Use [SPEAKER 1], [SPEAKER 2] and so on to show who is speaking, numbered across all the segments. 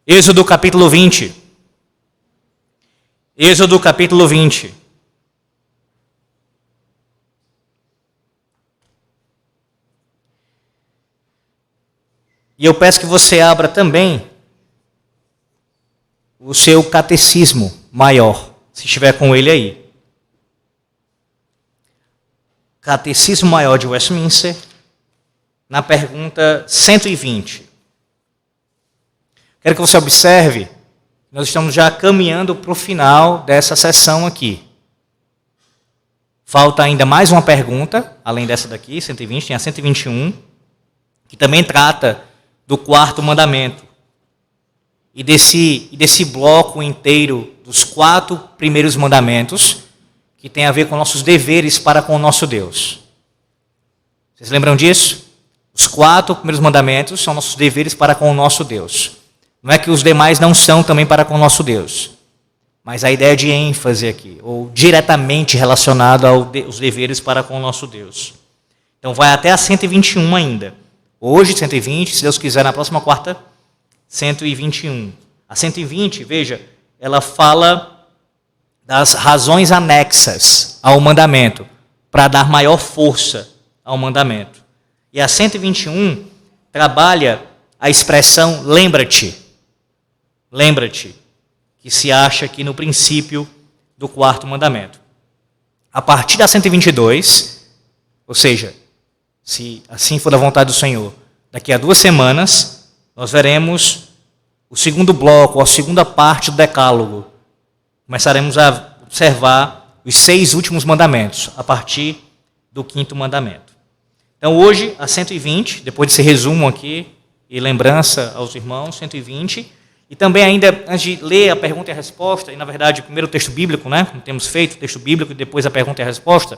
[SPEAKER 1] Êxodo capítulo 20. Êxodo capítulo 20. E eu peço que você abra também o seu catecismo maior, se estiver com ele aí. Catecismo Maior de Westminster, na pergunta 120. Quero que você observe, nós estamos já caminhando para o final dessa sessão aqui. Falta ainda mais uma pergunta, além dessa daqui, 120, tem a 121, que também trata do quarto mandamento. E desse bloco inteiro dos 4 primeiros mandamentos, que tem a ver com nossos deveres para com o nosso Deus. Vocês lembram disso? Os 4 primeiros mandamentos são nossos deveres para com o nosso Deus. Não é que os demais não são também para com o nosso Deus, mas a ideia de ênfase aqui, ou diretamente relacionado aos deveres para com o nosso Deus. Então vai até a 121 ainda. Hoje 120, se Deus quiser, na próxima quarta, 121. A 120, veja, ela fala das razões anexas ao mandamento, para dar maior força ao mandamento. E a 121 trabalha a expressão lembra-te. Lembra-te, que se acha aqui no princípio do quarto mandamento. A partir da 122, ou seja, se assim for da vontade do Senhor, daqui a 2 semanas, nós veremos o segundo bloco, a segunda parte do decálogo. Começaremos a observar os 6 últimos mandamentos, a partir do 5º mandamento. Então hoje, a 120, depois desse resumo aqui, e lembrança aos irmãos, 120, e também ainda, antes de ler a pergunta e a resposta, e na verdade, primeiro o texto bíblico, né, como temos feito, o texto bíblico, e depois a pergunta e a resposta,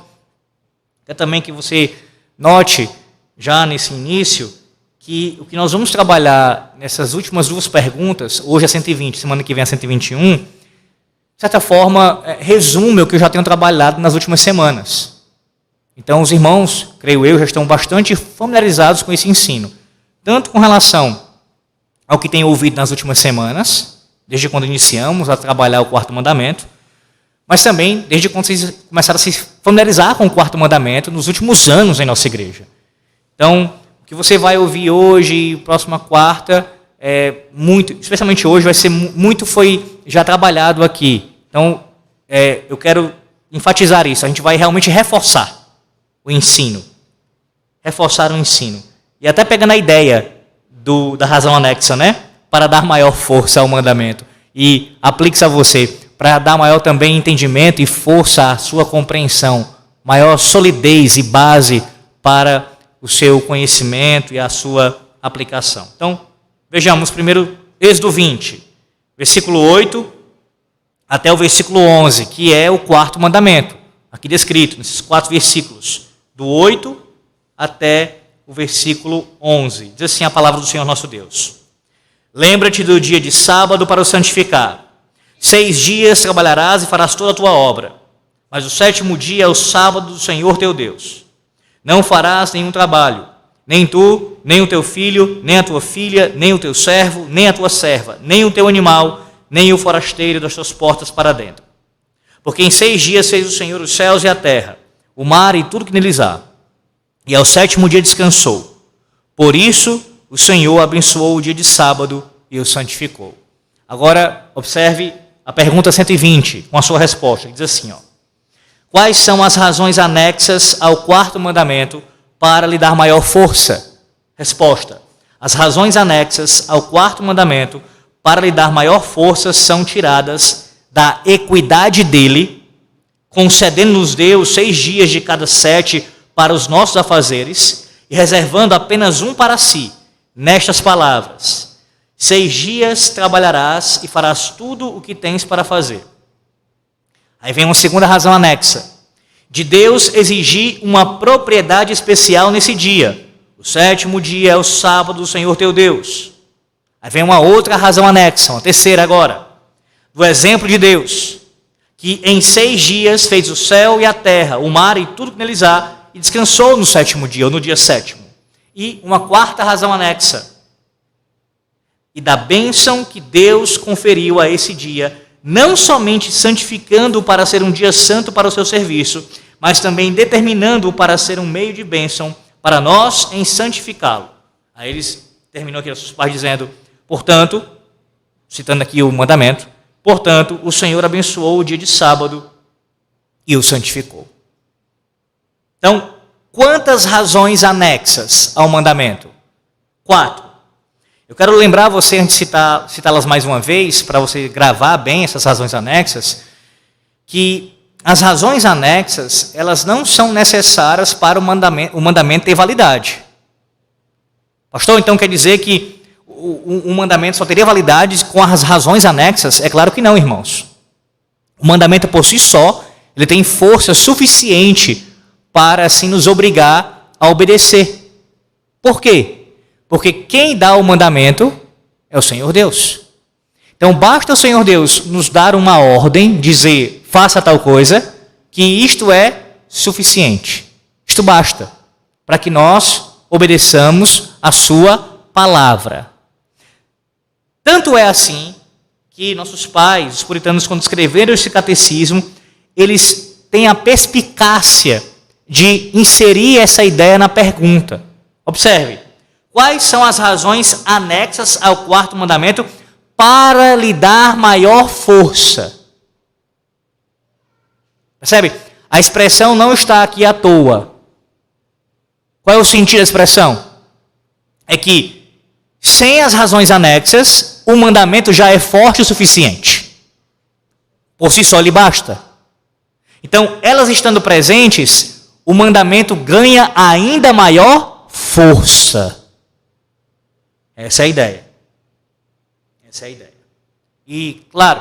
[SPEAKER 1] é também que você note, já nesse início, que o que nós vamos trabalhar nessas últimas 2 perguntas, hoje é 120, semana que vem é 121, de certa forma, resume o que eu já tenho trabalhado nas últimas semanas. Então, os irmãos, creio eu, já estão bastante familiarizados com esse ensino, tanto com relação ao que tem ouvido nas últimas semanas, desde quando iniciamos a trabalhar o quarto mandamento, mas também desde quando vocês começaram a se familiarizar com o quarto mandamento nos últimos anos em nossa igreja. Então, o que você vai ouvir hoje e próxima quarta, especialmente hoje, vai ser muito foi já trabalhado aqui. Então, eu quero enfatizar isso. A gente vai realmente reforçar o ensino. Reforçar o ensino. E até pegando a ideia da razão anexa, né? Para dar maior força ao mandamento. E aplique-se a você, para dar maior também entendimento e força à sua compreensão, maior solidez e base para o seu conhecimento e a sua aplicação. Então, vejamos primeiro Êxodo 20, versículo 8 até o versículo 11, que é o quarto mandamento, aqui descrito, nesses 4 versículos, do 8 até o versículo 11. Diz assim a palavra do Senhor nosso Deus. Lembra-te do dia de sábado para o santificar. 6 dias trabalharás e farás toda a tua obra, mas o 7º dia é o sábado do Senhor teu Deus. Não farás nenhum trabalho, nem tu, nem o teu filho, nem a tua filha, nem o teu servo, nem a tua serva, nem o teu animal, nem o forasteiro das tuas portas para dentro. Porque em 6 dias fez o Senhor os céus e a terra, o mar e tudo que neles há. E ao 7º dia descansou. Por isso, o Senhor abençoou o dia de sábado e o santificou. Agora, observe a pergunta 120, com a sua resposta. Diz assim, quais são as razões anexas ao quarto mandamento para lhe dar maior força? Resposta. As razões anexas ao quarto mandamento para lhe dar maior força são tiradas da equidade dele, concedendo-nos Deus 6 dias de cada 7 para os nossos afazeres e reservando apenas um para si, nestas palavras: 6 dias trabalharás e farás tudo o que tens para fazer. Aí vem uma segunda razão anexa, de Deus exigir uma propriedade especial nesse dia. O 7º dia é o sábado do Senhor teu Deus. Aí vem uma outra razão anexa, uma terceira agora, do exemplo de Deus, que em 6 dias fez o céu e a terra, o mar e tudo que neles há, e descansou no 7º dia, ou no dia 7º. E uma quarta razão anexa. e da bênção que Deus conferiu a esse dia, não somente santificando-o para ser um dia santo para o seu serviço, mas também determinando-o para ser um meio de bênção para nós em santificá-lo. Aí eles terminou aqui os pais dizendo, portanto, citando aqui o mandamento, portanto, o Senhor abençoou o dia de sábado e o santificou. Então, quantas razões anexas ao mandamento? 4. Eu quero lembrar você, antes de citá-las mais uma vez, para você gravar bem essas razões anexas, que as razões anexas, elas não são necessárias para o mandamento ter validade. Pastor, então quer dizer que o mandamento só teria validade com as razões anexas? É claro que não, irmãos. O mandamento por si só, ele tem força suficiente para assim nos obrigar a obedecer. Por quê? Porque quem dá o mandamento é o Senhor Deus. Então basta o Senhor Deus nos dar uma ordem, dizer, faça tal coisa, que isto é suficiente. Isto basta para que nós obedeçamos a sua palavra. Tanto é assim que nossos pais, os puritanos, quando escreveram esse catecismo, eles têm a perspicácia de inserir essa ideia na pergunta. Observe. Quais são as razões anexas ao quarto mandamento para lhe dar maior força? Percebe? A expressão não está aqui à toa. Qual é o sentido da expressão? É que, sem as razões anexas, o mandamento já é forte o suficiente. Por si só lhe basta. Então, elas estando presentes, o mandamento ganha ainda maior força. Essa é a ideia. Essa é a ideia. E, claro,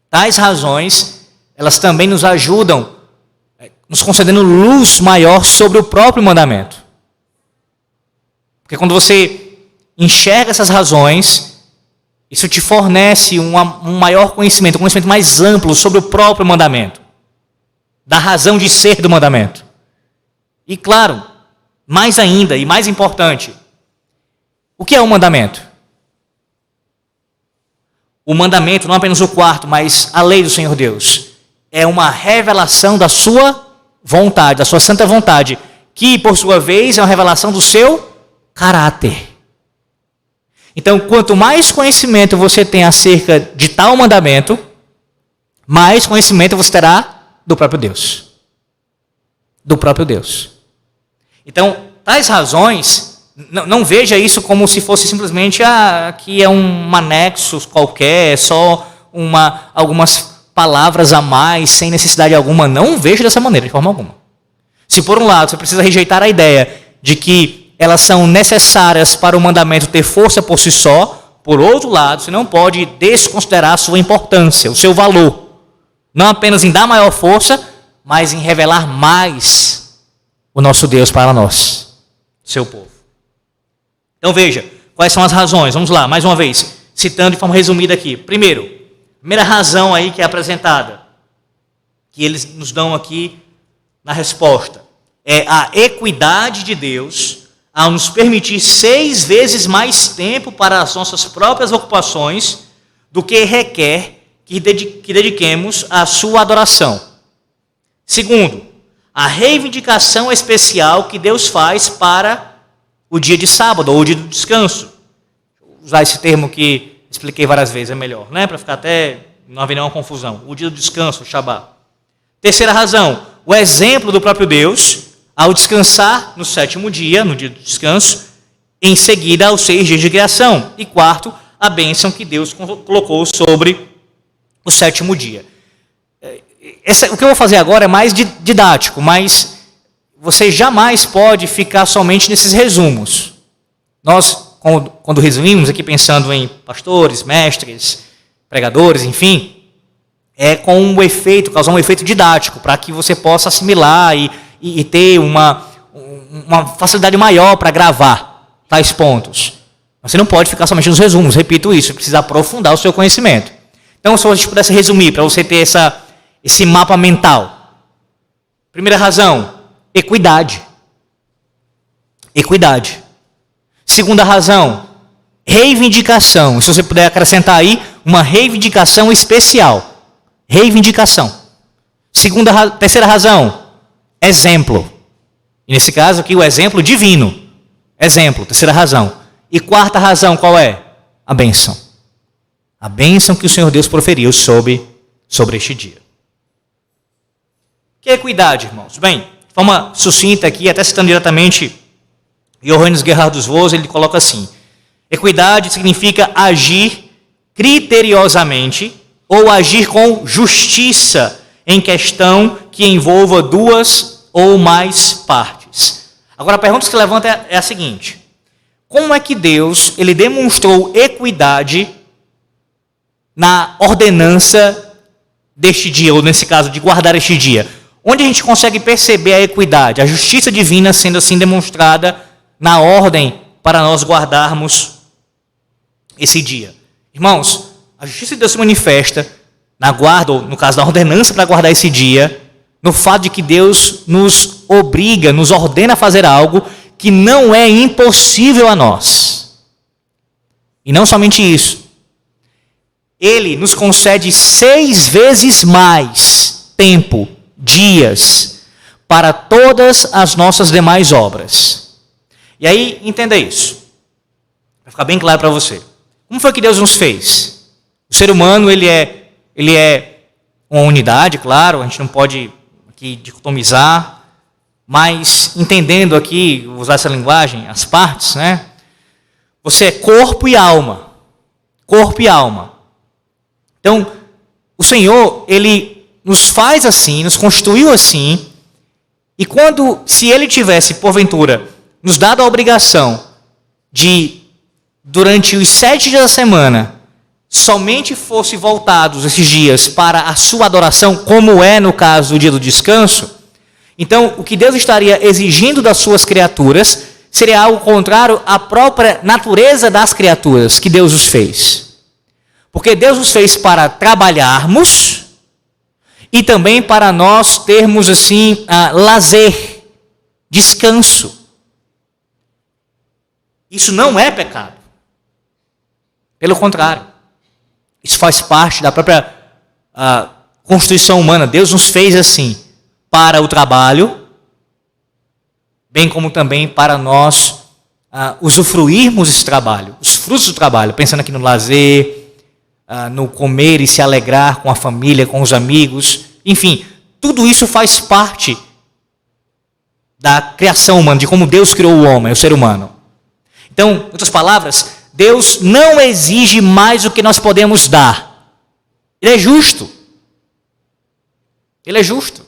[SPEAKER 1] tais razões, elas também nos ajudam, nos concedendo luz maior sobre o próprio mandamento. Porque quando você enxerga essas razões, isso te fornece um maior conhecimento, um conhecimento mais amplo sobre o próprio mandamento, da razão de ser do mandamento. E, claro, mais ainda e mais importante, o que é o mandamento? O mandamento, não apenas o quarto, mas a lei do Senhor Deus, é uma revelação da sua vontade, da sua santa vontade, que, por sua vez, é uma revelação do seu caráter. Então, quanto mais conhecimento você tem acerca de tal mandamento, mais conhecimento você terá do próprio Deus. Do próprio Deus. Então, tais razões... Não veja isso como se fosse simplesmente aqui é um anexo qualquer, só algumas palavras a mais, sem necessidade alguma. Não veja dessa maneira, de forma alguma. Se por um lado você precisa rejeitar a ideia de que elas são necessárias para o mandamento ter força por si só, por outro lado, você não pode desconsiderar a sua importância, o seu valor. Não apenas em dar maior força, mas em revelar mais o nosso Deus para nós, seu povo. Então veja, quais são as razões? Vamos lá, mais uma vez, citando de forma resumida aqui. Primeira razão aí que é apresentada, que eles nos dão aqui na resposta, é a equidade de Deus ao nos permitir 6 vezes mais tempo para as nossas próprias ocupações do que requer que dediquemos à sua adoração. Segundo, a reivindicação especial que Deus faz para o dia de sábado, ou o dia do descanso. Vou usar esse termo que expliquei várias vezes, é melhor, né? Para ficar até, não haver nenhuma confusão. O dia do descanso, o Shabá. Terceira razão, o exemplo do próprio Deus, ao descansar no 7º dia, no dia do descanso, em seguida aos 6 dias de criação. E quarto, a bênção que Deus colocou sobre o 7º dia. O que eu vou fazer agora é mais didático, mas você jamais pode ficar somente nesses resumos. Nós, quando resumimos aqui pensando em pastores, mestres, pregadores, enfim, é com um efeito, causar um efeito didático, para que você possa assimilar e ter uma facilidade maior para gravar tais pontos. Você não pode ficar somente nos resumos, repito isso, precisa aprofundar o seu conhecimento. Então, se a gente pudesse resumir, para você ter esse mapa mental. Primeira razão, equidade. Equidade. Segunda razão, reivindicação. Se você puder acrescentar aí, uma reivindicação especial. Reivindicação. Terceira razão, exemplo. E nesse caso aqui, o exemplo divino. Exemplo, terceira razão. E quarta razão, qual é? A bênção. A bênção que o Senhor Deus proferiu sobre este dia. Que equidade, irmãos? Bem, de forma sucinta aqui, até citando diretamente Johannes Gerhardus Voss, ele coloca assim: equidade significa agir criteriosamente ou agir com justiça em questão que envolva duas ou mais partes. Agora, a pergunta que se levanta é a seguinte: como é que Deus ele demonstrou equidade na ordenança deste dia, ou nesse caso, de guardar este dia? Onde a gente consegue perceber a equidade, a justiça divina sendo assim demonstrada na ordem para nós guardarmos esse dia? Irmãos, a justiça de Deus se manifesta na guarda, ou no caso da ordenança para guardar esse dia, no fato de que Deus nos obriga, nos ordena a fazer algo que não é impossível a nós. E não somente isso, Ele nos concede 6 vezes mais tempo, dias, para todas as nossas demais obras. E aí, entenda isso, vai ficar bem claro para você. Como foi que Deus nos fez? O ser humano, ele é uma unidade, claro, a gente não pode aqui dicotomizar, mas entendendo aqui, vou usar essa linguagem, as partes, né? Você é corpo e alma. Corpo e alma. Então, o Senhor, Ele nos faz assim, nos constituiu assim, e se Ele tivesse, porventura, nos dado a obrigação de, durante os 7 dias da semana, somente fosse voltados esses dias para a sua adoração, como é no caso do dia do descanso, então o que Deus estaria exigindo das suas criaturas seria algo contrário à própria natureza das criaturas que Deus os fez. Porque Deus os fez para trabalharmos e também para nós termos assim lazer, descanso. Isso não é pecado. Pelo contrário, isso faz parte da própria constituição humana. Deus nos fez assim, para o trabalho, bem como também para nós usufruirmos esse trabalho, os frutos do trabalho, pensando aqui no lazer, no comer e se alegrar com a família, com os amigos, enfim, tudo isso faz parte da criação humana, de como Deus criou o homem, o ser humano. Então, em outras palavras, Deus não exige mais do que nós podemos dar. Ele é justo. Ele é justo.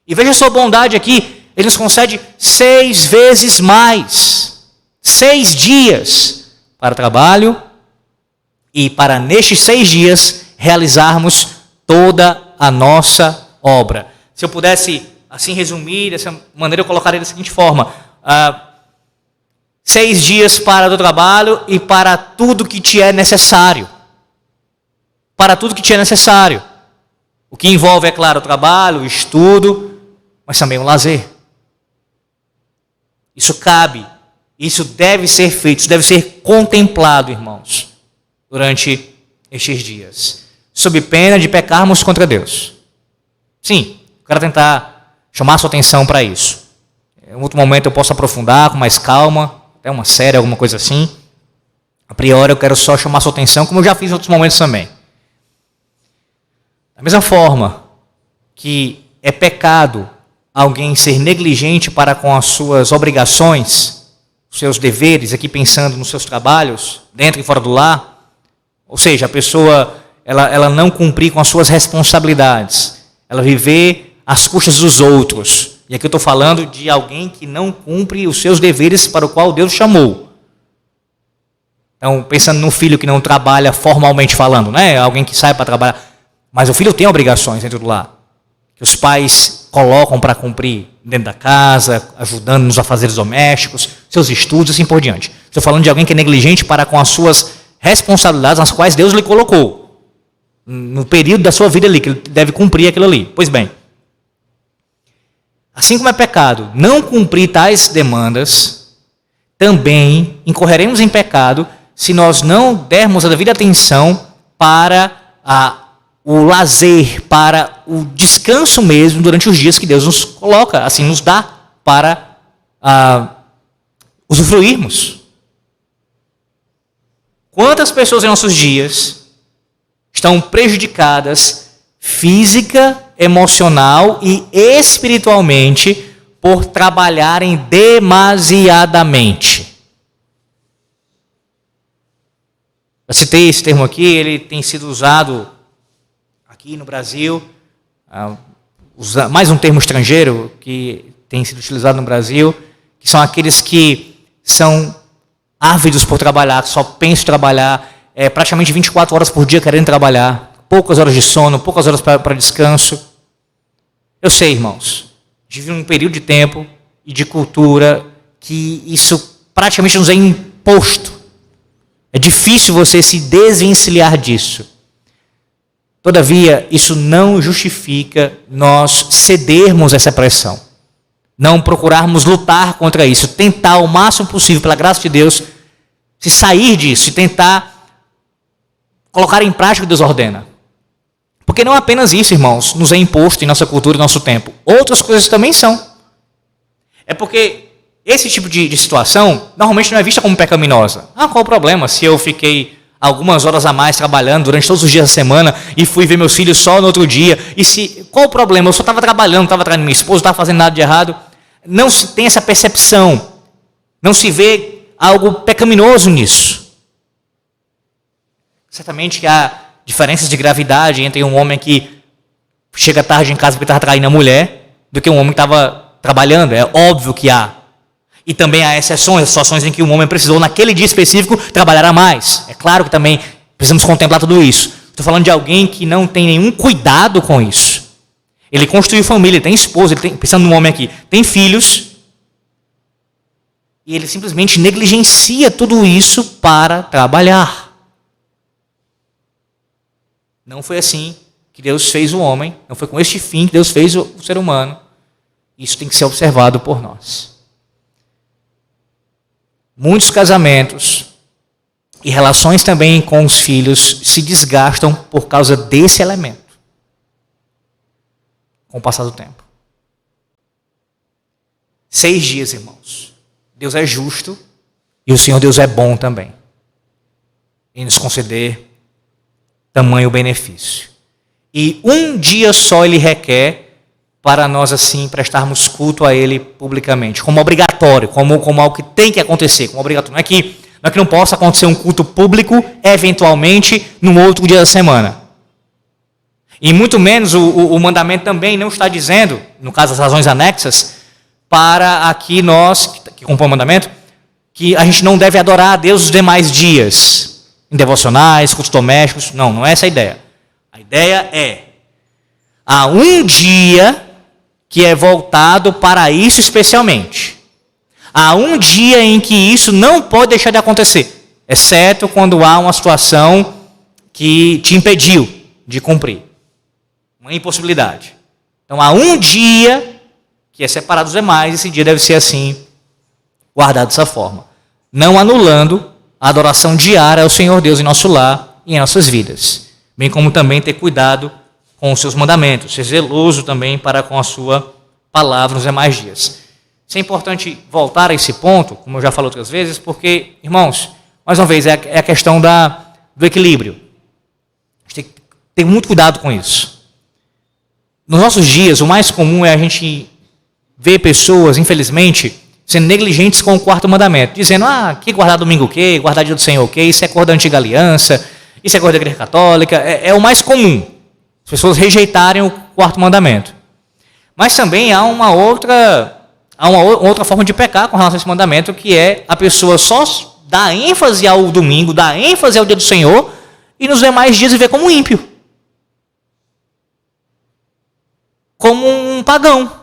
[SPEAKER 1] E veja a sua bondade aqui, Ele nos concede 6 vezes mais. 6 dias para trabalho e para nestes 6 dias realizarmos toda a nossa obra. Se eu pudesse assim resumir, dessa maneira eu colocaria da seguinte forma: 6 dias para o trabalho e para tudo que te é necessário. Para tudo que te é necessário. O que envolve, é claro, o trabalho, o estudo, mas também o lazer. Isso cabe, isso deve ser feito, isso deve ser contemplado, irmãos, durante estes dias, sob pena de pecarmos contra Deus. Sim, quero tentar chamar a sua atenção para isso. Em outro momento eu posso aprofundar com mais calma, até uma série, alguma coisa assim. A priori eu quero só chamar a sua atenção, como eu já fiz em outros momentos também. Da mesma forma que é pecado alguém ser negligente para com as suas obrigações, os seus deveres, aqui pensando nos seus trabalhos, dentro e fora do lar, ou seja, a pessoa ela não cumprir com as suas responsabilidades, ela viver às custas dos outros. E aqui eu estou falando de alguém que não cumpre os seus deveres para o qual Deus chamou. Então, pensando no filho que não trabalha formalmente falando, né? Alguém que sai para trabalhar. Mas o filho tem obrigações dentro do lar, que os pais colocam para cumprir dentro da casa, ajudando nos afazeres domésticos, seus estudos e assim por diante. Estou falando de alguém que é negligente para com as suas responsabilidades nas quais Deus lhe colocou, no período da sua vida ali, que ele deve cumprir aquilo ali. Pois bem, assim como é pecado não cumprir tais demandas, também incorreremos em pecado se nós não dermos a devida atenção para o lazer, para o descanso mesmo durante os dias que Deus nos coloca, assim nos dá para usufruirmos. Quantas pessoas em nossos dias estão prejudicadas física, emocional e espiritualmente por trabalharem demasiadamente? Eu citei esse termo aqui, ele tem sido usado aqui no Brasil, mais um termo estrangeiro que tem sido utilizado no Brasil, que são aqueles que são ávidos por trabalhar, que só pensam em trabalhar, praticamente 24 horas por dia querendo trabalhar, poucas horas de sono, poucas horas para descanso. Eu sei, irmãos, vive um período de tempo e de cultura que isso praticamente nos é imposto. É difícil você se desvencilhar disso. Todavia, isso não justifica nós cedermos essa pressão. Não procurarmos lutar contra isso. Tentar o máximo possível, pela graça de Deus, se sair disso e tentar colocar em prática o que Deus ordena. Porque não apenas isso, irmãos, nos é imposto em nossa cultura e nosso tempo. Outras coisas também são. É porque esse tipo de situação normalmente não é vista como pecaminosa. Qual o problema se eu fiquei algumas horas a mais trabalhando durante todos os dias da semana e fui ver meus filhos só no outro dia? Qual o problema? Eu só estava trabalhando, estava traindo minha esposa, não estava fazendo nada de errado. Não se tem essa percepção. Não se vê algo pecaminoso nisso. Certamente que há diferenças de gravidade entre um homem que chega tarde em casa porque estava traindo a mulher do que um homem que estava trabalhando. É óbvio que há. E também há exceções, situações em que um homem precisou, naquele dia específico, trabalhar a mais. É claro que também precisamos contemplar tudo isso. Estou falando de alguém que não tem nenhum cuidado com isso. Ele construiu família, ele tem esposa, pensando num homem aqui, tem filhos, e ele simplesmente negligencia tudo isso para trabalhar. Não foi assim que Deus fez o homem, não foi com este fim que Deus fez o ser humano. Isso tem que ser observado por nós. Muitos casamentos e relações também com os filhos se desgastam por causa desse elemento, com o passar do tempo. 6 dias, irmãos. Deus é justo e o Senhor Deus é bom também em nos conceder tamanho benefício. E um dia só Ele requer para nós assim prestarmos culto a Ele publicamente, como obrigatório, como algo que tem que acontecer, como obrigatório. Não é que não possa acontecer um culto público, eventualmente, num outro dia da semana. E muito menos o mandamento também não está dizendo, no caso das razões anexas, para aqui nós, que compõe o mandamento, que a gente não deve adorar a Deus os demais dias, em devocionais, cultos domésticos. Não é essa a ideia. A ideia é, há um dia que é voltado para isso especialmente. Há um dia em que isso não pode deixar de acontecer, exceto quando há uma situação que te impediu de cumprir. Uma impossibilidade. Então há um dia que é separado dos demais, esse dia deve ser assim, guardado dessa forma. Não anulando a adoração diária ao Senhor Deus em nosso lar e em nossas vidas. Bem como também ter cuidado com os seus mandamentos, ser zeloso também para com a sua palavra nos demais dias. Isso é importante voltar a esse ponto, como eu já falei outras vezes, porque, irmãos, mais uma vez, é a questão do equilíbrio. A gente tem que ter muito cuidado com isso. Nos nossos dias, o mais comum é a gente ver pessoas, infelizmente, sendo negligentes com o 4º mandamento, dizendo, que guardar domingo o quê? Guardar dia do Senhor o quê? Isso é coisa da antiga aliança, isso é coisa da igreja católica, é o mais comum. As pessoas rejeitarem o 4º mandamento. Mas também há uma outra forma de pecar com relação a esse mandamento, que é a pessoa só dar ênfase ao domingo, dar ênfase ao dia do Senhor, e nos demais dias viver como ímpio. Como um pagão.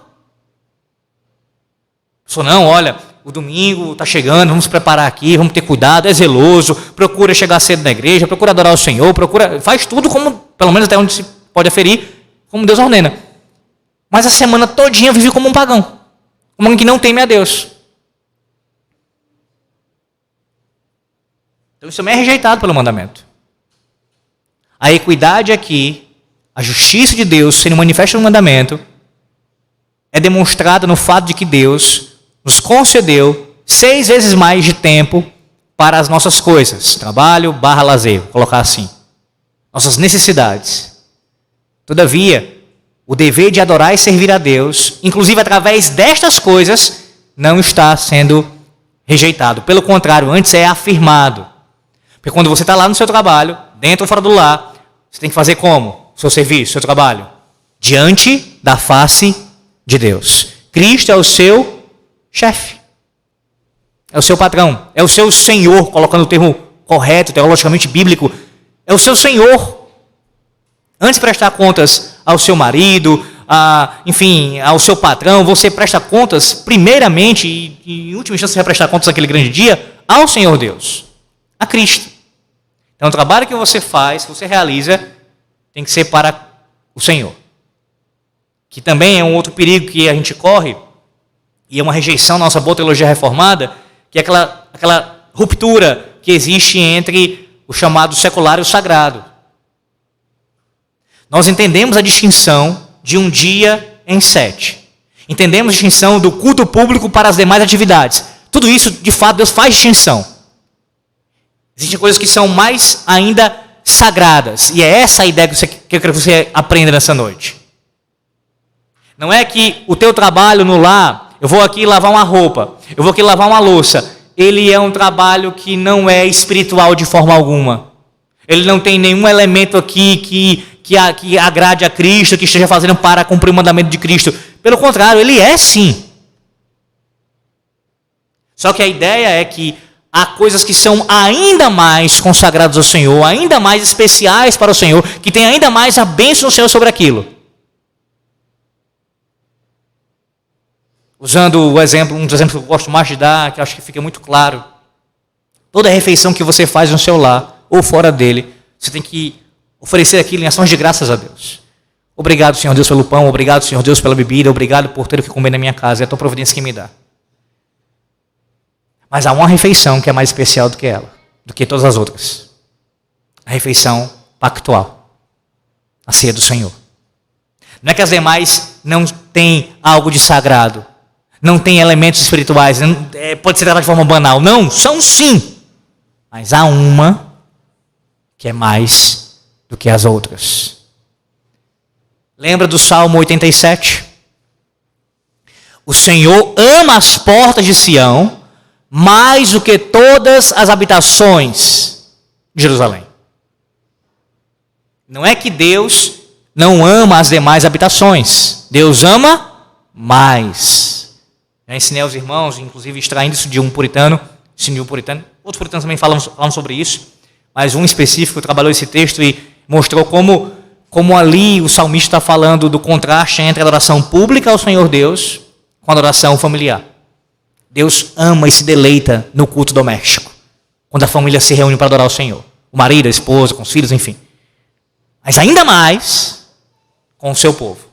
[SPEAKER 1] Não, olha, o domingo está chegando, vamos preparar aqui, vamos ter cuidado, é zeloso, procura chegar cedo na igreja, procura adorar o Senhor, faz tudo como, pelo menos até onde se pode aferir, como Deus ordena. Mas a semana todinha vive como um pagão, como alguém que não teme a Deus. Então isso também é rejeitado pelo mandamento. A equidade aqui, a justiça de Deus sendo manifesta no mandamento, é demonstrada no fato de que Deus nos concedeu 6 vezes mais de tempo para as nossas coisas, trabalho / lazer, vou colocar assim, nossas necessidades. Todavia, o dever de adorar e servir a Deus, inclusive através destas coisas, não está sendo rejeitado. Pelo contrário, antes é afirmado. Porque quando você está lá no seu trabalho, dentro ou fora do lar, você tem que fazer como? Seu serviço, seu trabalho? Diante da face de Deus. Cristo é o seu chefe. É o seu patrão. É o seu Senhor, colocando o termo correto, teologicamente bíblico. É o seu Senhor. Antes de prestar contas ao seu marido, enfim, ao seu patrão, você presta contas, primeiramente, e em última instância você vai prestar contas naquele grande dia, ao Senhor Deus, a Cristo. Então o trabalho que você faz, que você realiza, tem que ser para o Senhor. Que também é um outro perigo que a gente corre, e é uma rejeição da nossa boa teologia reformada, que é aquela ruptura que existe entre o chamado secular e o sagrado. Nós entendemos a distinção de um dia em 7. Entendemos a distinção do culto público para as demais atividades. Tudo isso, de fato, Deus faz distinção. Existem coisas que são mais ainda sagradas. E é essa a ideia que eu quero que você aprenda nessa noite. Não é que o teu trabalho no lar, eu vou aqui lavar uma roupa, eu vou aqui lavar uma louça, ele é um trabalho que não é espiritual de forma alguma. Ele não tem nenhum elemento aqui que agrade a Cristo, que esteja fazendo para cumprir o mandamento de Cristo. Pelo contrário, ele é sim. Só que a ideia é que há coisas que são ainda mais consagradas ao Senhor, ainda mais especiais para o Senhor, que tem ainda mais a bênção do Senhor sobre aquilo. Usando um dos exemplos que eu gosto mais de dar, que eu acho que fica muito claro. Toda refeição que você faz no seu lar, ou fora dele, você tem que oferecer aquilo em ações de graças a Deus. Obrigado, Senhor Deus, pelo pão, obrigado, Senhor Deus, pela bebida, obrigado por ter o que comer na minha casa, é a tua providência que me dá. Mas há uma refeição que é mais especial do que ela, do que todas as outras. A refeição pactual, a ceia do Senhor. Não é que as demais não têm algo de sagrado, não têm elementos espirituais, pode ser tratado de forma banal. Não, são sim. Mas há uma que é mais do que as outras. Lembra do Salmo 87? O Senhor ama as portas de Sião mais do que todas as habitações de Jerusalém. Não é que Deus não ama as demais habitações. Deus ama mais. Já ensinei aos irmãos, inclusive extraindo isso de um puritano, outros puritanos também falam sobre isso, mas um específico trabalhou esse texto e mostrou como ali o salmista está falando do contraste entre a adoração pública ao Senhor Deus com a adoração familiar. Deus ama e se deleita no culto doméstico, quando a família se reúne para adorar o Senhor. O marido, a esposa, com os filhos, enfim. Mas ainda mais com o seu povo.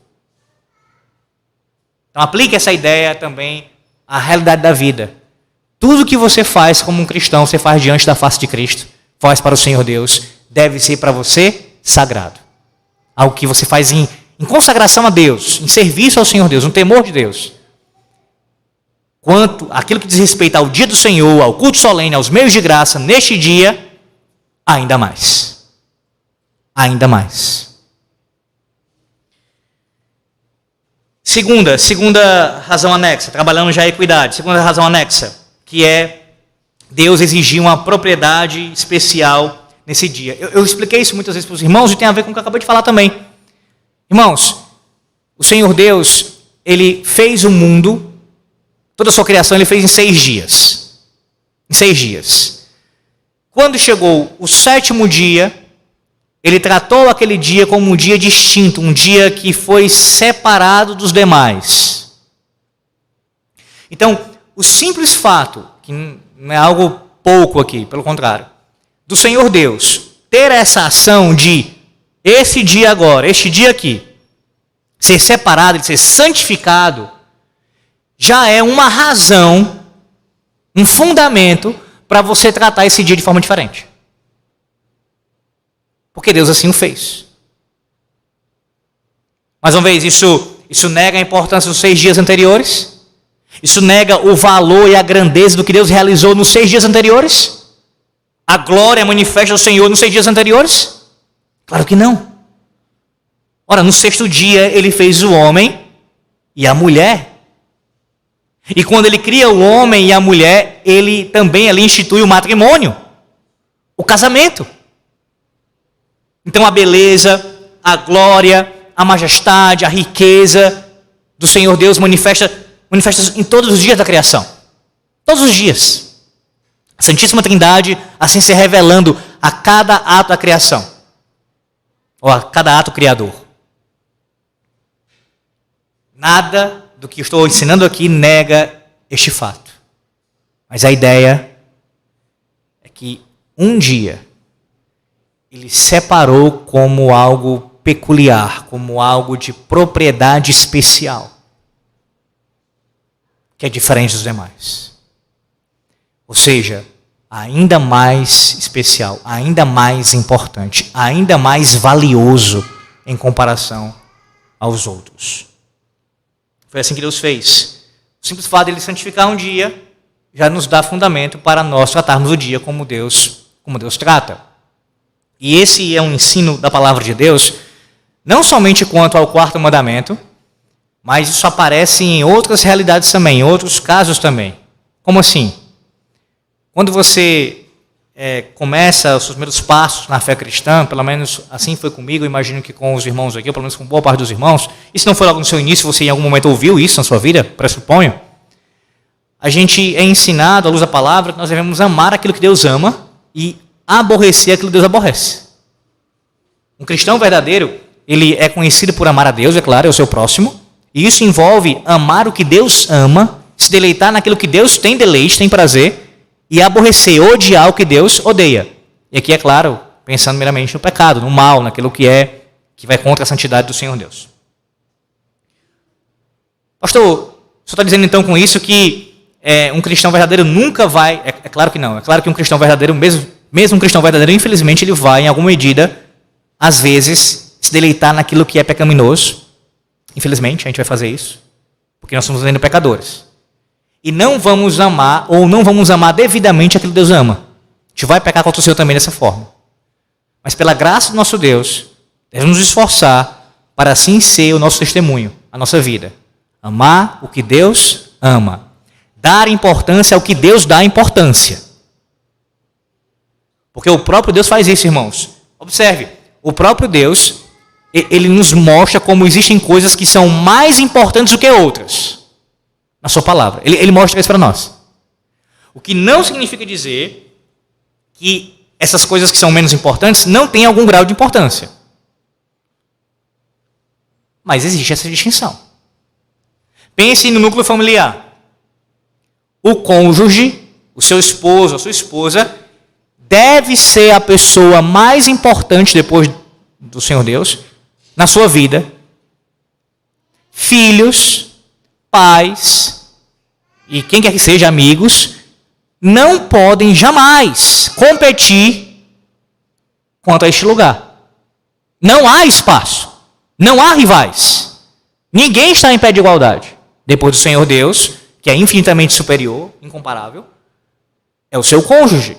[SPEAKER 1] Então aplique essa ideia também à realidade da vida. Tudo que você faz como um cristão, você faz diante da face de Cristo, faz para o Senhor Deus, deve ser para você sagrado. Algo que você faz em consagração a Deus, em serviço ao Senhor Deus, no temor de Deus. Quanto aquilo que diz respeito ao dia do Senhor, ao culto solene, aos meios de graça, neste dia, ainda mais. Ainda mais. Segunda razão anexa, trabalhando já a equidade. Segunda razão anexa, que é Deus exigir uma propriedade especial nesse dia. Eu expliquei isso muitas vezes para os irmãos e tem a ver com o que eu acabei de falar também. Irmãos, o Senhor Deus, Ele fez o mundo, toda a sua criação Ele fez em 6 dias. Em 6 dias. Quando chegou o 7º dia, Ele tratou aquele dia como um dia distinto, um dia que foi separado dos demais. Então, o simples fato, que não é algo pouco aqui, pelo contrário, do Senhor Deus ter essa ação de esse dia agora, este dia aqui, ser separado, de ser santificado, já é uma razão, um fundamento para você tratar esse dia de forma diferente. Porque Deus assim o fez. Mais uma vez, isso nega a importância dos 6 dias anteriores? Isso nega o valor e a grandeza do que Deus realizou nos 6 dias anteriores? A glória manifesta do Senhor nos 6 dias anteriores? Claro que não. Ora, no 6º dia ele fez o homem e a mulher. E quando ele cria o homem e a mulher, ele também ali institui o matrimônio, o casamento. Então a beleza, a glória, a majestade, a riqueza do Senhor Deus manifesta em todos os dias da criação. Todos os dias. A Santíssima Trindade assim se revelando a cada ato da criação. Ou a cada ato criador. Nada do que eu estou ensinando aqui nega este fato. Mas a ideia é que um dia ele separou como algo peculiar, como algo de propriedade especial, que é diferente dos demais. Ou seja, ainda mais especial, ainda mais importante, ainda mais valioso em comparação aos outros. Foi assim que Deus fez. O simples fato de Ele santificar um dia já nos dá fundamento para nós tratarmos o dia como Deus trata. E esse é um ensino da palavra de Deus, não somente quanto ao 4º mandamento, mas isso aparece em outras realidades também, em outros casos também. Como assim? Quando você começa os seus primeiros passos na fé cristã, pelo menos assim foi comigo, imagino que com os irmãos aqui, ou pelo menos com boa parte dos irmãos, e se não foi logo no seu início, você em algum momento ouviu isso na sua vida, pressuponho, a gente é ensinado, à luz da palavra, que nós devemos amar aquilo que Deus ama e aborrecer aquilo que Deus aborrece. Um cristão verdadeiro, ele é conhecido por amar a Deus, é claro, é o seu próximo, e isso envolve amar o que Deus ama, se deleitar naquilo que Deus tem deleite, tem prazer, e aborrecer, odiar o que Deus odeia. E aqui, é claro, pensando meramente no pecado, no mal, naquilo que vai contra a santidade do Senhor Deus. Pastor, o senhor está dizendo então com isso que um cristão verdadeiro nunca vai... É claro que não. É claro que um cristão verdadeiro, mesmo um cristão verdadeiro, infelizmente, ele vai, em alguma medida, às vezes, se deleitar naquilo que é pecaminoso. Infelizmente, a gente vai fazer isso, porque nós somos ainda pecadores. E não vamos amar, ou não vamos amar devidamente aquilo que Deus ama. A gente vai pecar contra o Senhor também dessa forma. Mas pela graça do nosso Deus, devemos nos esforçar para assim ser o nosso testemunho, a nossa vida. Amar o que Deus ama. Dar importância ao que Deus dá importância. Porque o próprio Deus faz isso, irmãos. Observe, o próprio Deus, ele nos mostra como existem coisas que são mais importantes do que outras. Na sua palavra. Ele mostra isso para nós. O que não significa dizer que essas coisas que são menos importantes não têm algum grau de importância. Mas existe essa distinção. Pense no núcleo familiar. O cônjuge, o seu esposo, a sua esposa, deve ser a pessoa mais importante depois do Senhor Deus na sua vida. Filhos, pais e quem quer que seja, amigos, não podem jamais competir quanto a este lugar. Não há espaço. Não há rivais. Ninguém está em pé de igualdade. Depois do Senhor Deus, que é infinitamente superior, incomparável, é o seu cônjuge.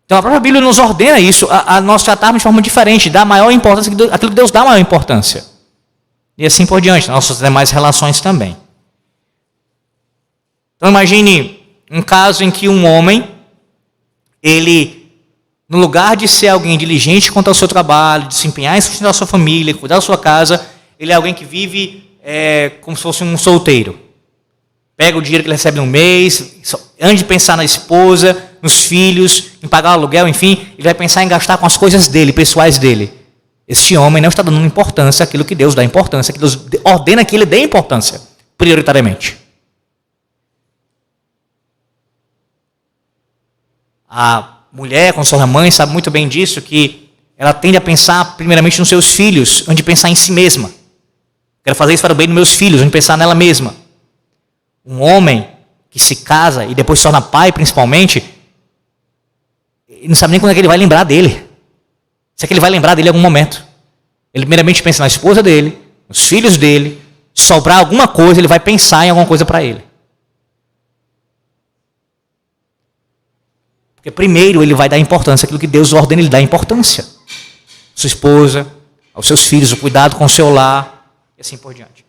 [SPEAKER 1] Então a própria Bíblia nos ordena isso, a nós tratarmos de forma diferente, dar maior importância àquilo que Deus dá maior importância. E assim por diante, nossas demais relações também. Então imagine um caso em que um homem, ele, no lugar de ser alguém diligente quanto ao seu trabalho, de se empenhar em sustentar a sua família, cuidar da sua casa, ele é alguém que vive como se fosse um solteiro. Pega o dinheiro que ele recebe no mês, antes de pensar na esposa, nos filhos, em pagar o aluguel, enfim, ele vai pensar em gastar com as coisas dele, pessoais dele. Este homem não está dando importância àquilo que Deus dá importância, que Deus ordena que ele dê importância, prioritariamente. A mulher, quando se torna mãe, sabe muito bem disso, que ela tende a pensar primeiramente nos seus filhos, antes de pensar em si mesma. Quero fazer isso para o bem dos meus filhos, antes de pensar nela mesma. Um homem que se casa e depois se torna pai, principalmente, ele não sabe nem quando é que ele vai lembrar dele. Se é que ele vai lembrar dele em algum momento. Ele primeiramente pensa na esposa dele, nos filhos dele. Se sobrar alguma coisa, ele vai pensar em alguma coisa para ele. Porque primeiro ele vai dar importância àquilo que Deus ordena ele dar importância. Sua esposa, aos seus filhos, o cuidado com o seu lar, e assim por diante.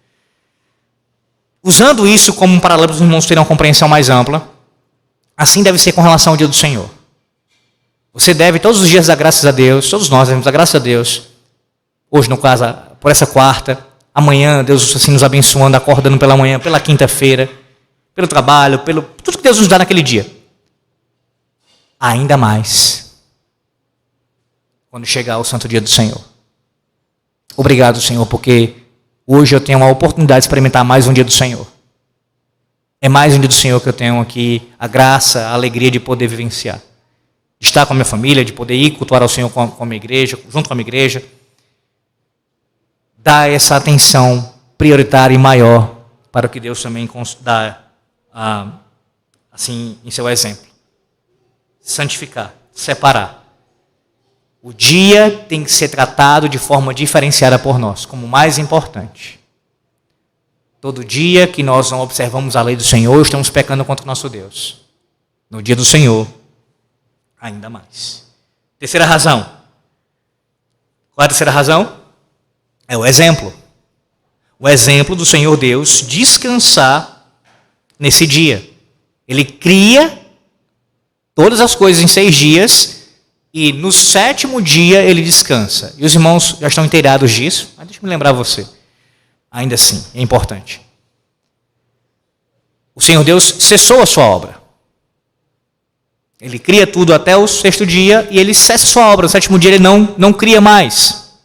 [SPEAKER 1] Usando isso como um paralelo para os irmãos terem uma compreensão mais ampla, assim deve ser com relação ao dia do Senhor. Você deve todos os dias dar graças a Deus, todos nós devemos dar graças a Deus. Hoje, no caso, por essa quarta, amanhã, Deus assim nos abençoando, acordando pela manhã, pela quinta-feira, pelo trabalho, pelo tudo que Deus nos dá naquele dia. Ainda mais quando chegar o santo dia do Senhor. Obrigado, Senhor, porque hoje eu tenho a oportunidade de experimentar mais um dia do Senhor. É mais um dia do Senhor que eu tenho aqui a graça, a alegria de poder vivenciar. De estar com a minha família, de poder ir cultuar ao Senhor com a minha igreja, junto com a minha igreja. Dar essa atenção prioritária e maior para o que Deus também dá assim, em seu exemplo. Santificar, separar. O dia tem que ser tratado de forma diferenciada por nós, como mais importante. Todo dia que nós não observamos a lei do Senhor, estamos pecando contra o nosso Deus. No dia do Senhor, ainda mais. Terceira razão. Qual é a terceira razão? É o exemplo. O exemplo do Senhor Deus descansar nesse dia. Ele cria todas as coisas em 6 dias e no 7º dia ele descansa. E os irmãos já estão inteirados disso, mas deixa eu me lembrar você. Ainda assim, é importante. O Senhor Deus cessou a sua obra. Ele cria tudo até o 6º dia e ele cessa a sua obra. No 7º dia ele não cria mais.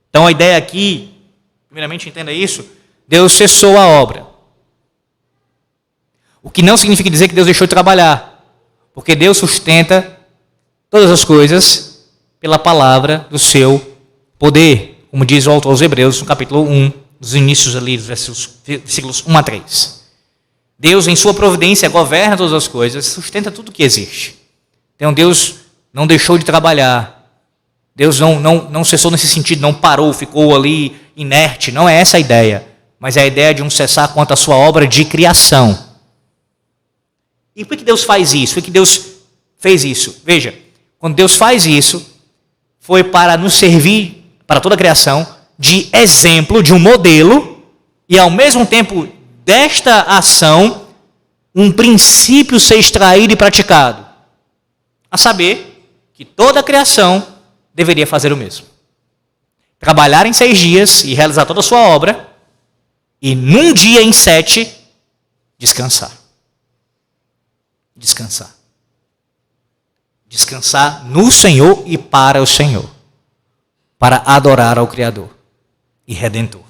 [SPEAKER 1] Então a ideia aqui, primeiramente entenda isso, Deus cessou a obra. O que não significa dizer que Deus deixou de trabalhar. Porque Deus sustenta todas as coisas pela palavra do seu poder. Como diz o autor aos Hebreus, no capítulo 1, dos inícios ali, dos versículos 1 a 3. Deus, em sua providência, governa todas as coisas, sustenta tudo que existe. Então Deus não deixou de trabalhar. Deus não cessou nesse sentido, não parou, ficou ali inerte. Não é essa a ideia. Mas é a ideia de um cessar quanto à sua obra de criação. E por que Deus faz isso? Por que Deus fez isso? Veja, quando Deus faz isso, foi para nos servir, para toda a criação, de exemplo, de um modelo, e ao mesmo tempo desta ação, um princípio ser extraído e praticado. A saber, que toda a criação deveria fazer o mesmo. Trabalhar em 6 dias e realizar toda a sua obra, e num dia em 7, descansar. Descansar. Descansar no Senhor e para o Senhor. Para adorar ao Criador e Redentor.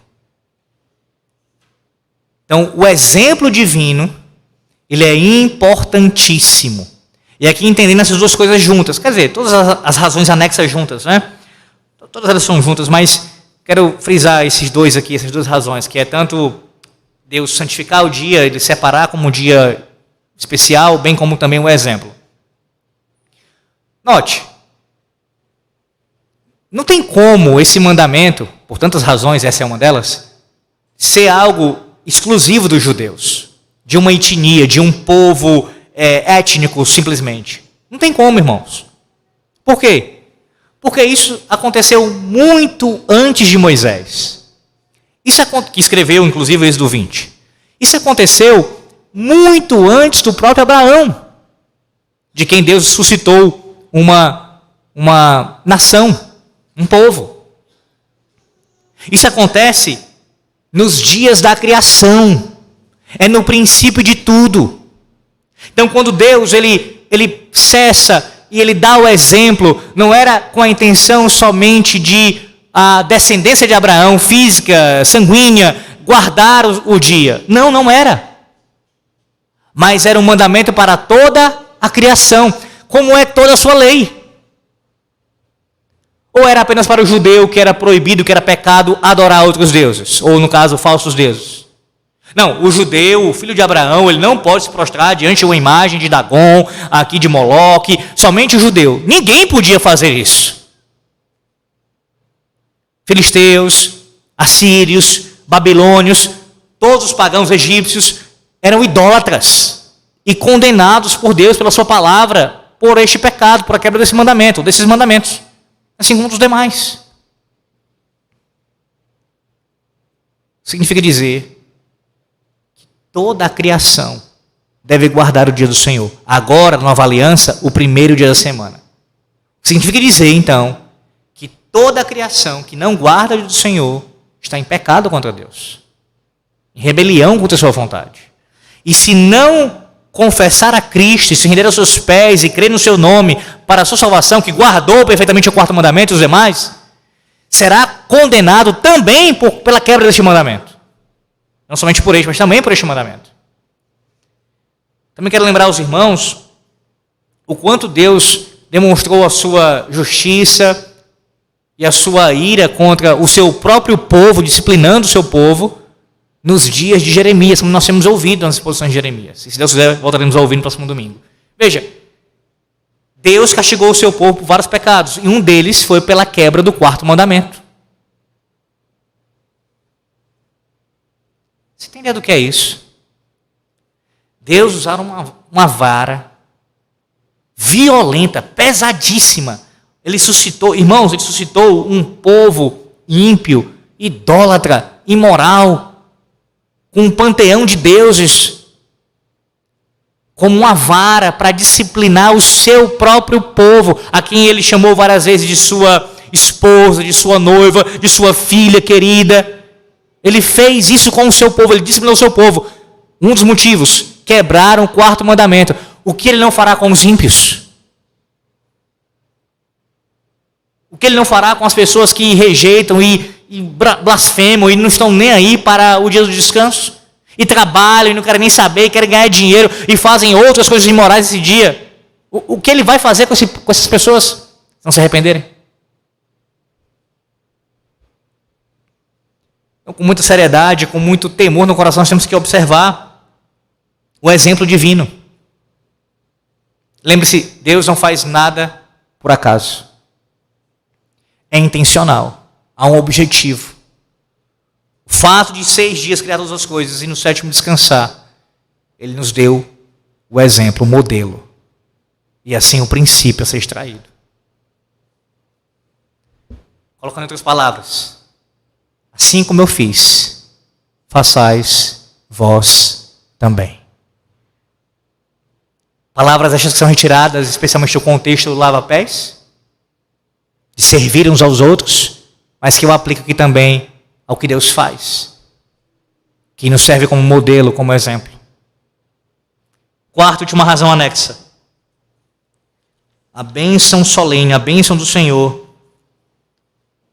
[SPEAKER 1] Então, o exemplo divino, ele é importantíssimo. E aqui entendendo essas duas coisas juntas. Quer dizer, todas as razões anexas juntas, né? Todas elas são juntas, mas quero frisar esses dois aqui, essas duas razões, que é tanto Deus santificar o dia, ele separar como um dia especial, bem como também o exemplo. Note, não tem como esse mandamento, por tantas razões, essa é uma delas, ser algo exclusivo dos judeus, de uma etnia, de um povo étnico, simplesmente. Não tem como, irmãos. Por quê? Porque isso aconteceu muito antes de Moisés. Isso que escreveu, inclusive, o Êxodo 20. Isso aconteceu muito antes do próprio Abraão, de quem Deus suscitou uma nação, um povo. Isso acontece nos dias da criação, é no princípio de tudo. Então, quando Deus ele cessa e ele dá o exemplo, não era com a intenção somente de a descendência de Abraão, física, sanguínea, guardar o dia. Não era. Mas era um mandamento para toda a criação, como é toda a sua lei. Ou era apenas para o judeu, que era proibido, que era pecado, adorar outros deuses, ou no caso, falsos deuses. Não, o judeu, o filho de Abraão, ele não pode se prostrar diante de uma imagem de Dagon, aqui de Moloque, somente o judeu. Ninguém podia fazer isso. Filisteus, assírios, babilônios, todos os pagãos egípcios eram idólatras e condenados por Deus pela sua palavra por este pecado, por a quebra desse mandamento, desses mandamentos, assim como os demais. Significa dizer que toda a criação deve guardar o dia do Senhor. Agora, na nova aliança, o primeiro dia da semana. Significa dizer, então, que toda a criação que não guarda o dia do Senhor está em pecado contra Deus, em rebelião contra a sua vontade. E se não confessar a Cristo, e se render aos seus pés e crer no seu nome para a sua salvação, que guardou perfeitamente o quarto mandamento e os demais, será condenado também pela quebra deste mandamento. Não somente por este, mas também por este mandamento. Também quero lembrar aos irmãos o quanto Deus demonstrou a sua justiça e a sua ira contra o seu próprio povo, disciplinando o seu povo, nos dias de Jeremias, como nós temos ouvido nas exposições de Jeremias. E se Deus quiser, voltaremos a ouvir no próximo domingo. Veja, Deus castigou o seu povo por vários pecados, e um deles foi pela quebra do quarto mandamento. Você tem ideia do que é isso? Deus usar uma vara violenta, pesadíssima. Ele suscitou, irmãos, ele suscitou um povo ímpio, idólatra, imoral, com um panteão de deuses, como uma vara para disciplinar o seu próprio povo, a quem ele chamou várias vezes de sua esposa, de sua noiva, de sua filha querida. Ele fez isso com o seu povo, ele disciplinou o seu povo. Um dos motivos, quebraram o quarto mandamento. O que ele não fará com os ímpios? O que ele não fará com as pessoas que rejeitam e blasfemam e não estão nem aí para o dia do descanso? E trabalham e não querem nem saber, e querem ganhar dinheiro e fazem outras coisas imorais esse dia? O que ele vai fazer com essas pessoas se não se arrependerem? Então, com muita seriedade, com muito temor no coração, nós temos que observar o exemplo divino. Lembre-se, Deus não faz nada por acaso. É intencional, há um objetivo. O fato de 6 dias criar todas as coisas e no 7º descansar, ele nos deu o exemplo, o modelo. E assim o princípio a ser extraído. Colocando em outras palavras, assim como eu fiz, façais vós também. Palavras estas que são retiradas, especialmente do contexto do lava-pés, de servir uns aos outros, mas que eu aplico aqui também ao que Deus faz, que nos serve como modelo, como exemplo. Quarta e última razão anexa. A bênção solene, a bênção do Senhor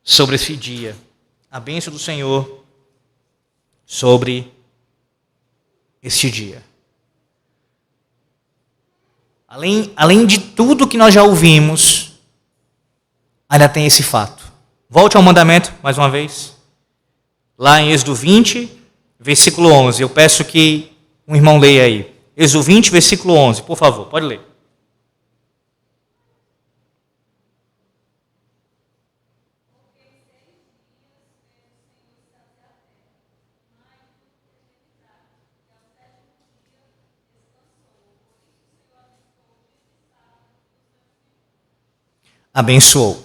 [SPEAKER 1] sobre esse dia. A bênção do Senhor sobre este dia. Além de tudo que nós já ouvimos, ainda tem esse fato. Volte ao mandamento, mais uma vez. Lá em Êxodo 20, versículo 11. Eu peço que um irmão leia aí. Êxodo 20, versículo 11. Por favor, pode ler. Abençoou.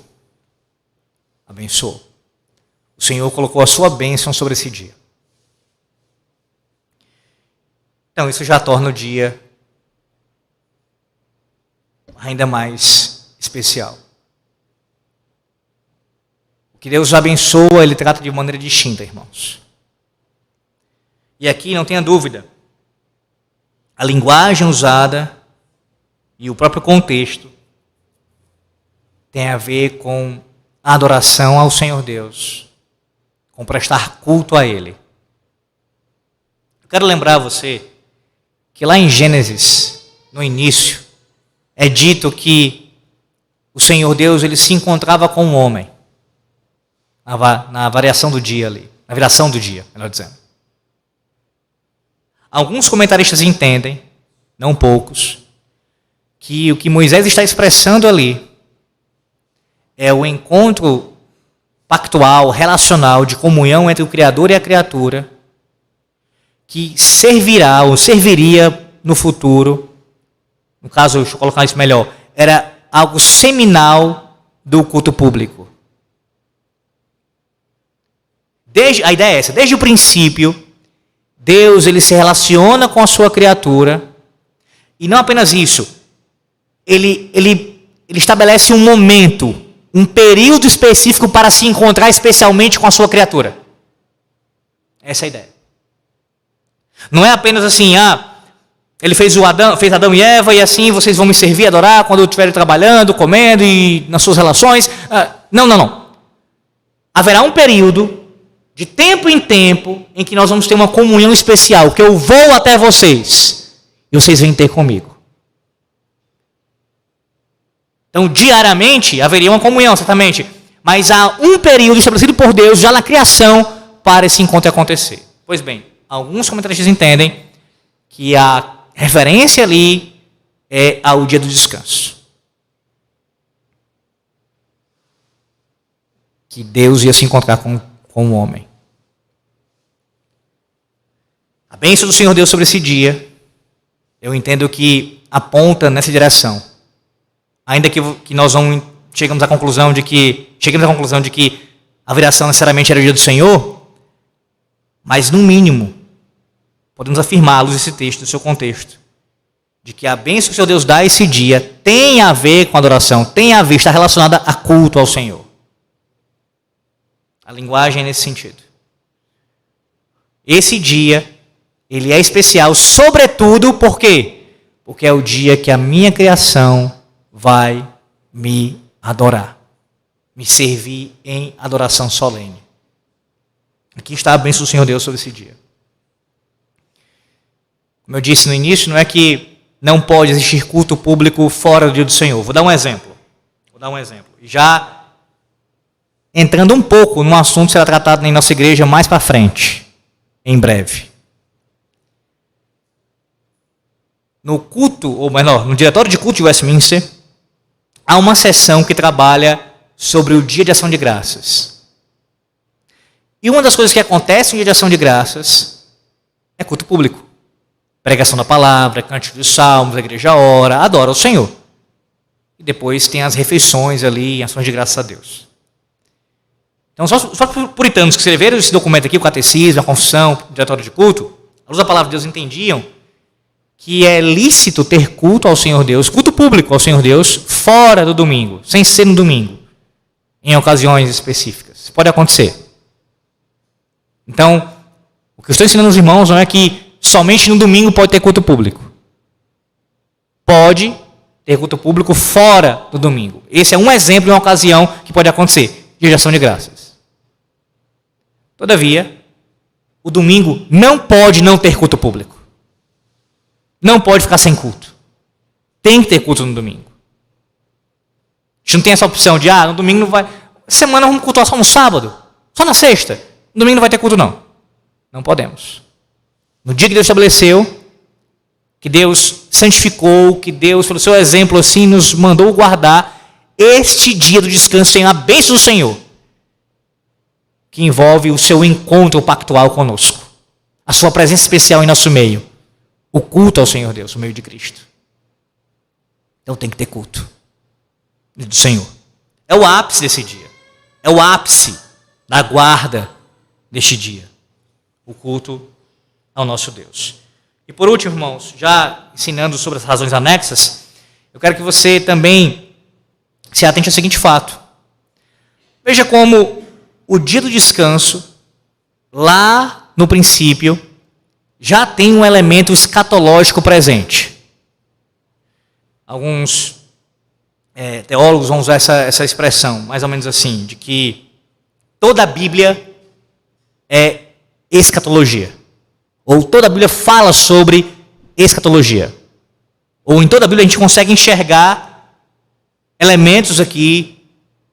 [SPEAKER 1] Abençoou. O Senhor colocou a sua bênção sobre esse dia. Então, isso já torna o dia ainda mais especial. O que Deus abençoa, Ele trata de maneira distinta, irmãos. E aqui, não tenha dúvida, a linguagem usada e o próprio contexto tem a ver com a adoração ao Senhor Deus, com prestar culto a Ele. Eu quero lembrar você que lá em Gênesis, no início, é dito que o Senhor Deus ele se encontrava com o homem, na variação do dia ali, na viração do dia, melhor dizendo. Alguns comentaristas entendem, não poucos, que o que Moisés está expressando ali é o encontro pactual, relacional, de comunhão entre o Criador e a criatura, que servirá ou serviria no futuro, no caso, deixa eu colocar isso melhor, era algo seminal do culto público. A ideia é essa, desde o princípio, Deus ele se relaciona com a sua criatura, e não apenas isso, ele estabelece um momento, um período específico para se encontrar especialmente com a sua criatura. Essa é a ideia. Não é apenas assim, ele fez Adão e Eva, e assim vocês vão me servir, adorar, quando eu estiver trabalhando, comendo e nas suas relações. Não. Haverá um período, de tempo em tempo, em que nós vamos ter uma comunhão especial, que eu vou até vocês, e vocês vêm ter comigo. Então, diariamente, haveria uma comunhão, certamente, mas há um período estabelecido por Deus, já na criação, para esse encontro acontecer. Pois bem, alguns comentaristas entendem que a referência ali é ao dia do descanso. Que Deus ia se encontrar com o homem. A bênção do Senhor Deus sobre esse dia, eu entendo que aponta nessa direção. Ainda que nós chegamos à conclusão de que a viração necessariamente era o dia do Senhor, mas no mínimo, podemos afirmar, à luz desse texto, do seu contexto, de que a bênção que o Senhor Deus dá esse dia tem a ver com adoração, está relacionada a culto ao Senhor. A linguagem é nesse sentido. Esse dia, ele é especial, sobretudo, por quê? Porque é o dia que a minha criação vai me adorar, me servir em adoração solene. Aqui está a bênção do Senhor Deus sobre esse dia. Como eu disse no início, não é que não pode existir culto público fora do dia do Senhor. Vou dar um exemplo. Já entrando um pouco num assunto que será tratado em nossa igreja mais para frente, em breve. No culto, ou melhor, no diretório de culto de Westminster, há uma seção que trabalha sobre o dia de ação de graças. E uma das coisas que acontece no dia de ação de graças é culto público. Pregação da palavra, cântico dos salmos, a igreja ora, adora o Senhor. E depois tem as refeições ali, ações de graças a Deus. Então, só os puritanos que escreveram esse documento aqui, o catecismo, a confissão, o diretório de culto, à luz da palavra de Deus, entendiam que é lícito ter culto ao Senhor Deus, culto público ao Senhor Deus, fora do domingo, sem ser no domingo, em ocasiões específicas. Pode acontecer. Então, o que eu estou ensinando aos irmãos não é que somente no domingo pode ter culto público. Pode ter culto público fora do domingo. Esse é um exemplo de uma ocasião que pode acontecer, dia de ação de graças. Todavia, o domingo não pode não ter culto público. Não pode ficar sem culto. Tem que ter culto no domingo. A gente não tem essa opção de, no domingo não vai... Semana vamos cultuar só no sábado, só na sexta. No domingo não vai ter culto, não. Não podemos. No dia que Deus estabeleceu, que Deus santificou, que Deus, pelo seu exemplo, assim, nos mandou guardar, este dia do descanso tem a bênção do Senhor, que envolve o seu encontro pactual conosco, a sua presença especial em nosso meio, o culto ao Senhor Deus, o meio de Cristo. Então tem que ter culto do Senhor. É o ápice desse dia. É o ápice da guarda deste dia. O culto ao nosso Deus. E por último, irmãos, já ensinando sobre as razões anexas, eu quero que você também se atente ao seguinte fato. Veja como o dia do descanso, lá no princípio, já tem um elemento escatológico presente. Alguns teólogos vão usar essa expressão, mais ou menos assim, de que toda a Bíblia é escatologia. Ou toda a Bíblia fala sobre escatologia. Ou em toda a Bíblia a gente consegue enxergar elementos aqui,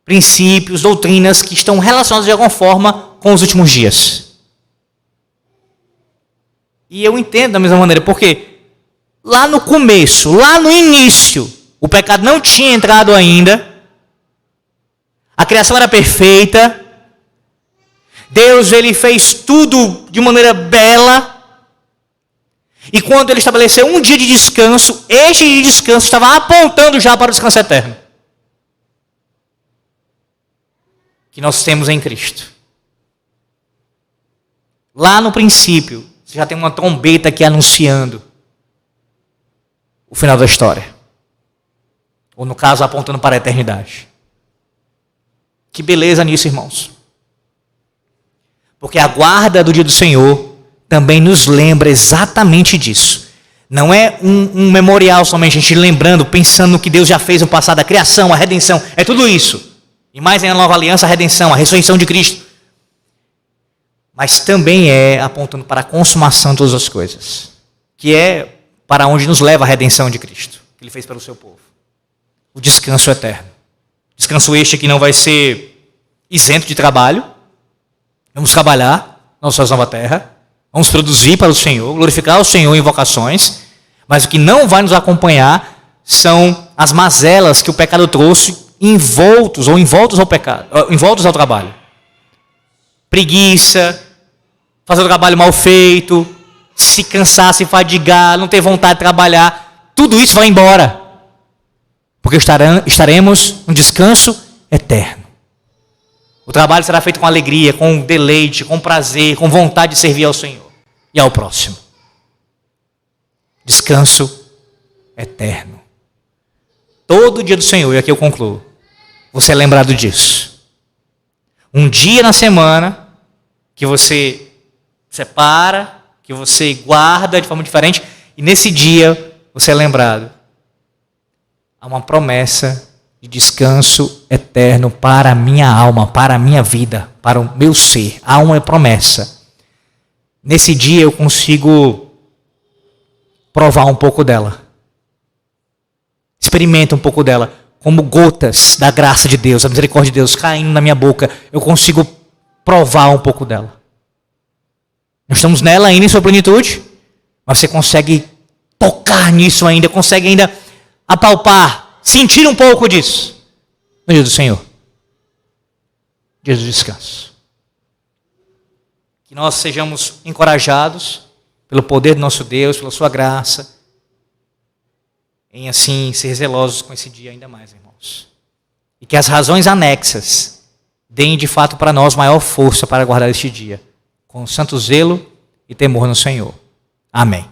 [SPEAKER 1] princípios, doutrinas que estão relacionados de alguma forma com os últimos dias. E eu entendo da mesma maneira, porque lá no começo, lá no início, o pecado não tinha entrado ainda, a criação era perfeita, Deus ele fez tudo de maneira bela, e quando ele estabeleceu um dia de descanso, este dia de descanso estava apontando já para o descanso eterno, que nós temos em Cristo. Lá no princípio, você já tem uma trombeta aqui anunciando o final da história. Ou no caso, apontando para a eternidade. Que beleza nisso, irmãos. Porque a guarda do dia do Senhor também nos lembra exatamente disso. Não é um memorial somente, a gente lembrando, pensando no que Deus já fez no passado, a criação, a redenção, é tudo isso. E mais ainda a nova aliança, a redenção, a ressurreição de Cristo. Mas também é apontando para a consumação de todas as coisas. Que é para onde nos leva a redenção de Cristo, que Ele fez pelo seu povo. O descanso eterno. Descanso este que não vai ser isento de trabalho. Vamos trabalhar na nossa nova terra. Vamos produzir para o Senhor, glorificar o Senhor em vocações. Mas o que não vai nos acompanhar são as mazelas que o pecado trouxe envoltos ao pecado, envoltos ao trabalho. Preguiça, fazer o trabalho mal feito, se cansar, se fadigar, não ter vontade de trabalhar, tudo isso vai embora. Porque estaremos num descanso eterno. O trabalho será feito com alegria, com deleite, com prazer, com vontade de servir ao Senhor e ao próximo. Descanso eterno. Todo dia do Senhor, e aqui eu concluo, você é lembrado disso. Um dia na semana que você separa, que você guarda de forma diferente, e nesse dia você é lembrado. Há uma promessa de descanso eterno para a minha alma, para a minha vida, para o meu ser. Há uma promessa. Nesse dia eu consigo provar um pouco dela. Experimenta um pouco dela. Como gotas da graça de Deus, da misericórdia de Deus caindo na minha boca, eu consigo provar um pouco dela. Nós estamos nela ainda em sua plenitude, mas você consegue tocar nisso ainda, consegue ainda apalpar, sentir um pouco disso no dia do Senhor, dia do descanso. Que nós sejamos encorajados pelo poder do nosso Deus, pela sua graça, em assim ser zelosos com esse dia ainda mais, irmãos. E que as razões anexas deem de fato para nós maior força para guardar este dia, com santo zelo e temor no Senhor. Amém.